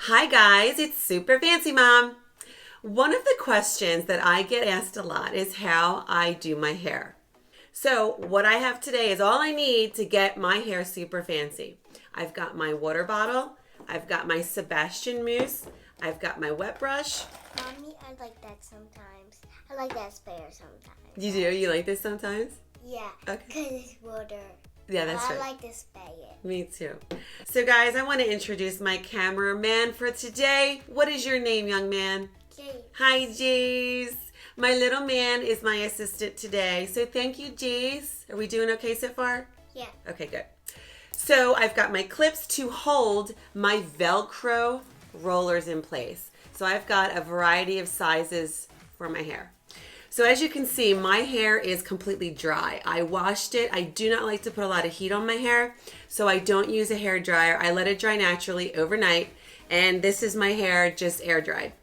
Hi guys, it's Super Fancy Mom. One of the questions that I get asked a lot is how I do my hair. So what I have today is all I need to get my hair super fancy. I've got my water bottle, I've got my Sebastian mousse, I've got my wet brush. Mommy, I like that sometimes. I like that sprayer sometimes. You do? You like this sometimes? Yeah, Okay. because it's water. Yeah, that's right. I like to spray it. Me too. So guys, I want to introduce my cameraman for today. What is your name, young man? Jay. Hi, Jace. My little man is my assistant today. So thank you, Jace. Are we doing okay so far? Yeah. Okay, good. So I've got my clips to hold my Velcro rollers in place. So I've got a variety of sizes for my hair. So as you can see, my hair is completely dry. I washed it. I do not like to put a lot of heat on my hair, so I don't use a hair dryer. I let it dry naturally overnight, and this is my hair just air dried.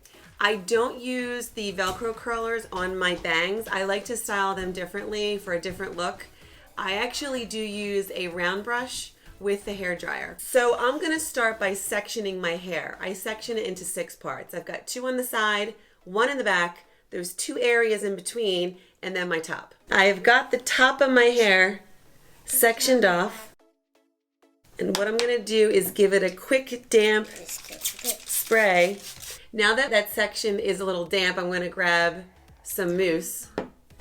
I don't use the Velcro curlers on my bangs. I like to style them differently for a different look. I actually do use a round brush with the hair dryer. So I'm gonna start by sectioning my hair. I section it into 6 parts. I've got 2 on the side, 1 in the back, there's 2 areas in between, and then my top. I've got the top of my hair sectioned off, and what I'm gonna do is give it a quick damp spray. Now that that section is a little damp, I'm gonna grab some mousse.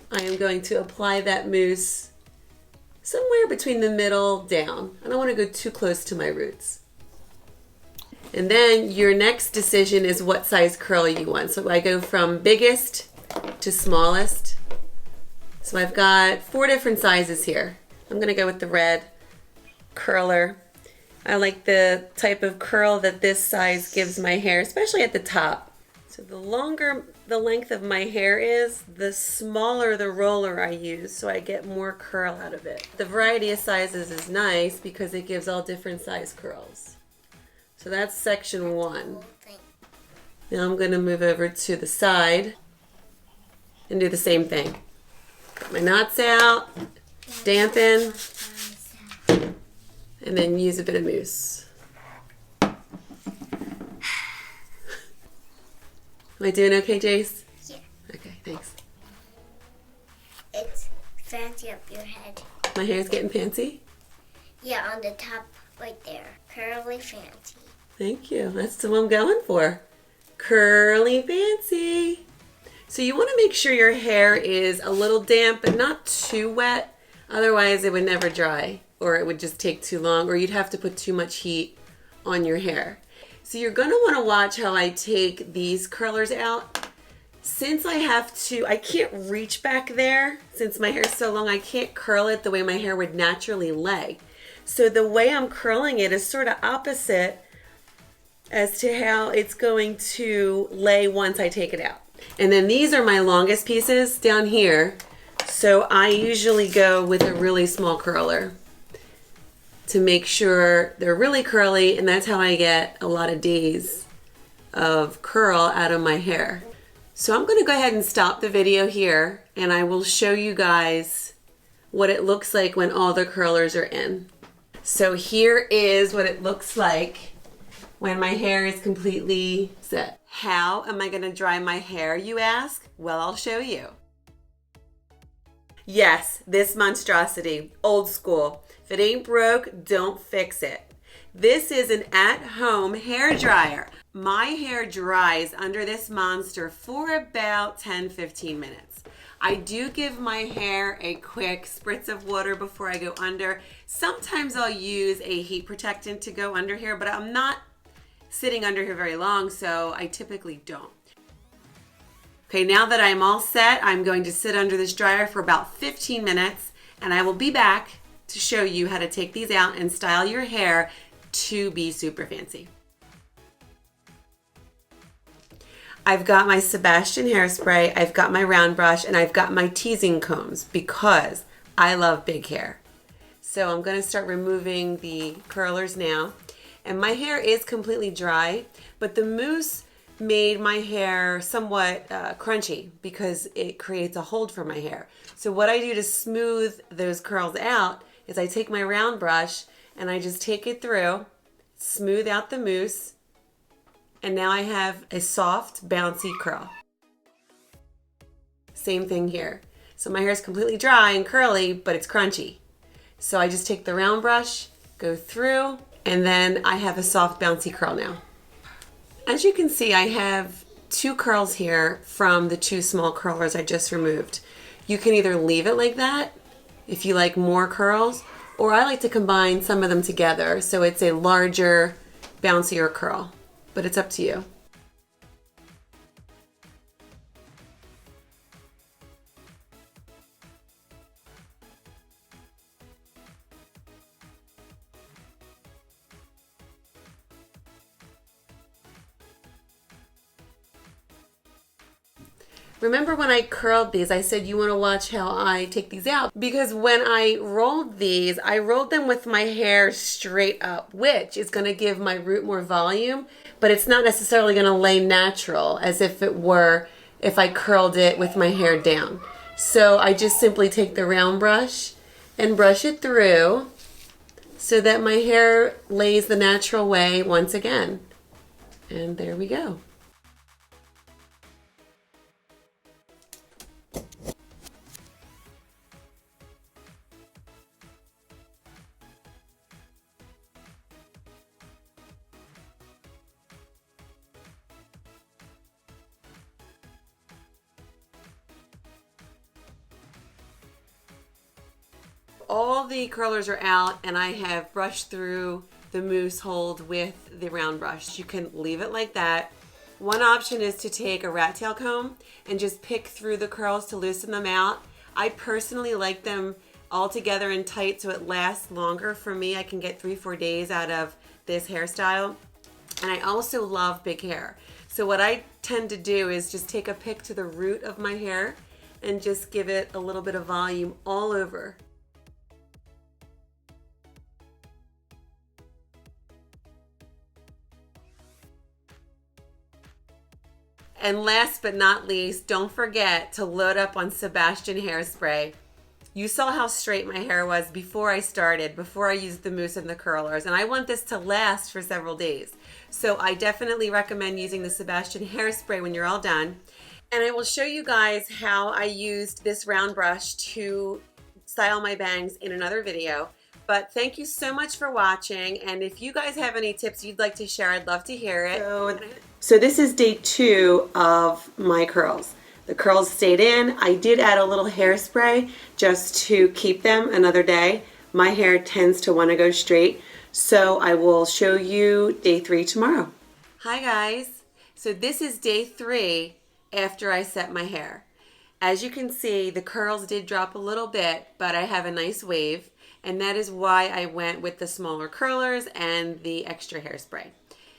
I am going to apply that mousse somewhere between the middle down. I don't wanna go too close to my roots. And then your next decision is what size curl you want. So I go from biggest to smallest. So I've got 4 different sizes here. I'm gonna go with the red curler. I like the type of curl that this size gives my hair, especially at the top. So the longer the length of my hair is, the smaller the roller I use, so I get more curl out of it. The variety of sizes is nice because it gives all different size curls. So that's section 1. Now I'm going to move over to the side and do the same thing. Got my knots out, dampen, and then use a bit of mousse. Am I doing okay, Jace? Yeah. Okay, thanks. It's fancy up your head. My hair's getting fancy? Yeah, on the top right there. Curly fancy. Thank you. That's what I'm going for. Curly fancy. So you want to make sure your hair is a little damp, but not too wet. Otherwise, it would never dry, or it would just take too long, or you'd have to put too much heat on your hair. So you're going to want to watch how I take these curlers out. Since I can't reach back there, since my hair is so long, I can't curl it the way my hair would naturally lay. So the way I'm curling it is sort of opposite as to how it's going to lay once I take it out. And then these are my longest pieces down here. So I usually go with a really small curler to make sure they're really curly, and that's how I get a lot of days of curl out of my hair. So I'm gonna go ahead and stop the video here, and I will show you guys what it looks like when all the curlers are in. So here is what it looks like when my hair is completely set. How am I gonna dry my hair, you ask? Well, I'll show you. Yes, this monstrosity, old school. If it ain't broke, don't fix it. This is an at-home hair dryer. My hair dries under this monster for about 10-15 minutes. I do give my hair a quick spritz of water before I go under. Sometimes I'll use a heat protectant to go under here, but I'm not sitting under here very long, so I typically don't. Okay, now that I'm all set, I'm going to sit under this dryer for about 15 minutes, and I will be back to show you how to take these out and style your hair to be super fancy. I've got my Sebastian hairspray, I've got my round brush, and I've got my teasing combs because I love big hair. So I'm gonna start removing the curlers now. And my hair is completely dry, but the mousse made my hair somewhat crunchy because it creates a hold for my hair. So what I do to smooth those curls out is I take my round brush and I just take it through, smooth out the mousse, And now I have a soft, bouncy curl. Same thing here. So my hair is completely dry and curly, but it's crunchy. So I just take the round brush, go through, and then I have a soft, bouncy curl now. As you can see, I have 2 curls here from the 2 small curlers I just removed. You can either leave it like that if you like more curls, or I like to combine some of them together so it's a larger, bouncier curl, but it's up to you. Remember when I curled these, I said you want to watch how I take these out, because when I rolled these, I rolled them with my hair straight up, which is going to give my root more volume, but it's not necessarily going to lay natural as if it were if I curled it with my hair down. So I just simply take the round brush and brush it through so that my hair lays the natural way once again. And there we go. All the curlers are out and I have brushed through the mousse hold with the round brush. You can leave it like that. One option is to take a rat tail comb and just pick through the curls to loosen them out. I personally like them all together and tight so it lasts longer. For me, I can get 3-4 days out of this hairstyle. And I also love big hair. So what I tend to do is just take a pick to the root of my hair and just give it a little bit of volume all over. And last but not least, don't forget to load up on Sebastian hairspray. You saw how straight my hair was before I started, before I used the mousse and the curlers, and I want this to last for several days. So I definitely recommend using the Sebastian hairspray when you're all done. And I will show you guys how I used this round brush to style my bangs in another video. But thank you so much for watching, and if you guys have any tips you'd like to share, I'd love to hear it. So this is day 2 of my curls. The curls stayed in. I did add a little hairspray just to keep them another day. My hair tends to want to go straight, so I will show you day 3 tomorrow. Hi guys. So this is day 3 after I set my hair. As you can see, the curls did drop a little bit, but I have a nice wave. And that is why I went with the smaller curlers and the extra hairspray.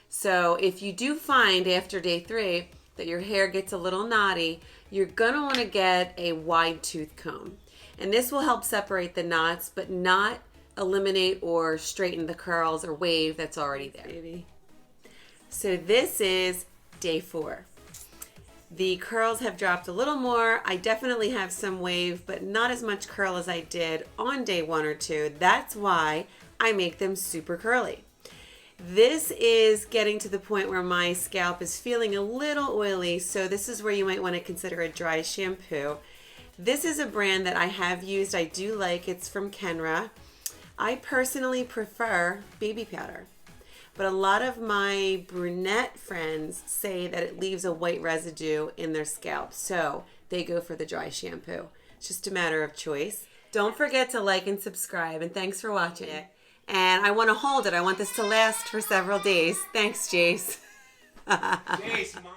So if you do find after day 3 that your hair gets a little knotty, you're going to want to get a wide tooth comb. And this will help separate the knots, but not eliminate or straighten the curls or wave that's already there. So this is day 4. The curls have dropped a little more. I definitely have some wave, but not as much curl as I did on day 1 or 2. That's why I make them super curly. This is getting to the point where my scalp is feeling a little oily, so this is where you might want to consider a dry shampoo. This is a brand that I have used. I do like. It's from Kenra. I personally prefer baby powder. But a lot of my brunette friends say that it leaves a white residue in their scalp, so they go for the dry shampoo. It's just a matter of choice. Don't forget to like and subscribe, and thanks for watching it. And I want to hold it. I want this to last for several days. Thanks, Jace. Jace, Mom.